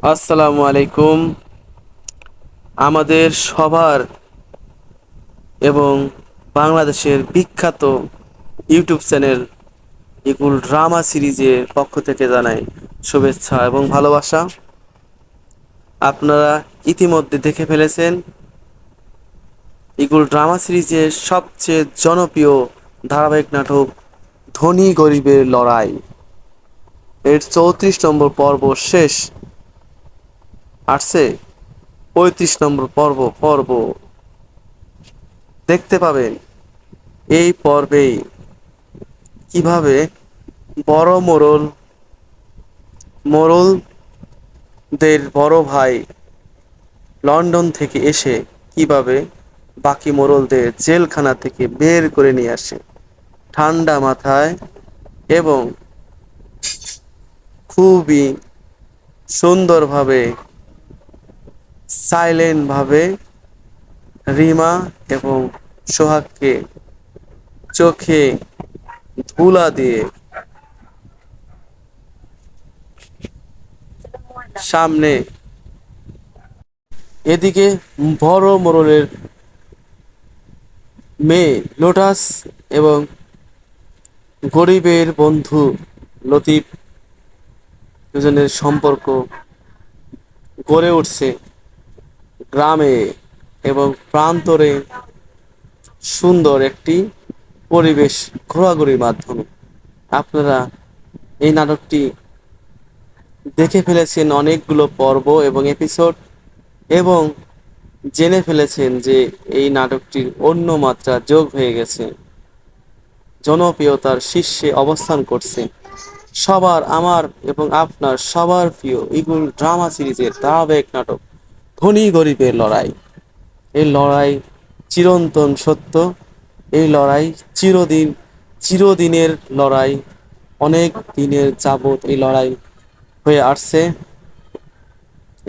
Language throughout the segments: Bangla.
আসসালামু আলাইকুম। আমাদের সবার এবং বাংলাদেশের বিখ্যাত ইউটিউব চ্যানেল ইকুল ড্রামা সিরিজের পক্ষ থেকে জানাই শুভেচ্ছা এবং ভালোবাসা। আপনারা ইতিমধ্যে দেখে ফেলেছেন ইকুল ড্রামা সিরিজের সবচেয়ে জনপ্রিয় ধারাবাহিক নাটক ধনী গরিবের লড়াই এর 34 নম্বর পর্ব শেষ আসছে। 35 নম্বর পর্ব দেখতে পাবেন। এই পর্বেই কিভাবে বড় মোড়লদের বড় ভাই লন্ডন থেকে এসে কিভাবে বাকি মোড়লদের জেলখানা থেকে বের করে নিয়ে আসে ঠান্ডা মাথায় এবং খুবই সুন্দরভাবে সাইলেন্টভাবে রিমা এবং সোহাগকে চোখে ধুলা দিয়ে সামনে এদিকে বড় মোড়লের মেয়ে লোটাস এবং গরিবের বন্ধু লতিফ দুজনের সম্পর্ক গড়ে উঠছে গ্রামে এবং প্রান্তরে সুন্দর একটি পরিবেশ ঘোরাঘুরির মাধ্যমে। আপনারা এই নাটকটি দেখে ফেলেছেন অনেকগুলো পর্ব এবং এপিসোড এবং জেনে ফেলেছেন যে এই নাটকটির অন্য মাত্রা যোগ হয়ে গেছে, জনপ্রিয়তার শীর্ষে অবস্থান করছে। সবার আমার এবং আপনার সবার প্রিয় ইগল ড্রামা সিরিজের ধারাবাহিক নাটক ধনী গরিবের লড়াই। এই লড়াই চিরন্তন সত্য। এই লড়াই চিরদিনের লড়াই। অনেক দিনের যাবৎ এই লড়াই হয়ে আসছে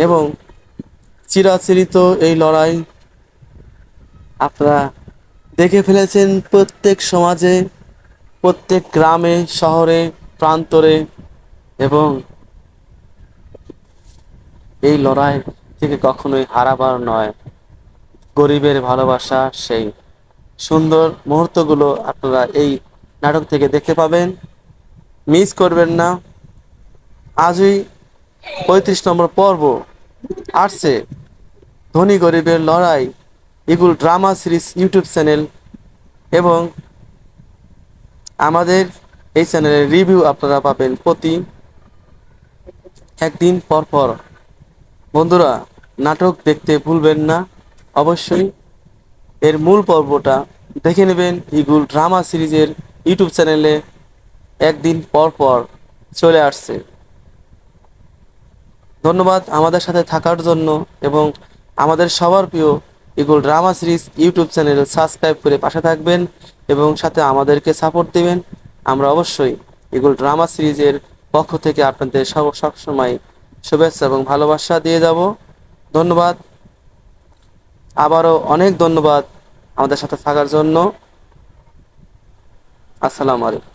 এবং চিরাচরিত এই লড়াই আপনারা দেখে ফেলেছেন প্রত্যেক সমাজে, প্রত্যেক গ্রামে, শহরে, প্রান্তরে এবং এই লড়াই থেকে কখনোই হারাবার নয়। গরিবের ভালোবাসা, সেই সুন্দর মুহূর্তগুলো আপনারা এই নাটক থেকে দেখতে পাবেন। মিস করবেন না। আজই 35 নম্বর পর্ব আসছে ধনী গরিবের লড়াই ইগুল ড্রামা সিরিজ ইউটিউব চ্যানেল এবং আমাদের এই চ্যানেলের রিভিউ আপনারা পাবেন প্রতি একদিন পর পর। বন্ধুরা, নাটক দেখতে ভুলবেন না। অবশ্যই এর মূল পর্বটা দেখে নেবেন ইগুল ড্রামা সিরিজের ইউটিউব চ্যানেলে একদিন পর পর চলে আসছে। ধন্যবাদ আমাদের সাথে থাকার জন্য এবং আমাদের সবার প্রিয় eagle drama series YouTube channel subscribe করে পাশে থাকবেন এবং সাথে আমাদেরকে সাপোর্ট দিবেন। আমরা অবশ্যই ইগল ড্রামা সিরিজের পক্ষ থেকে আপনাদের সবসময় শুভেচ্ছা এবং ভালোবাসা দিয়ে যাব। ধন্যবাদ, আবারও অনেক ধন্যবাদ আমাদের সাথে থাকার জন্য। আসসালামু আলাইকুম।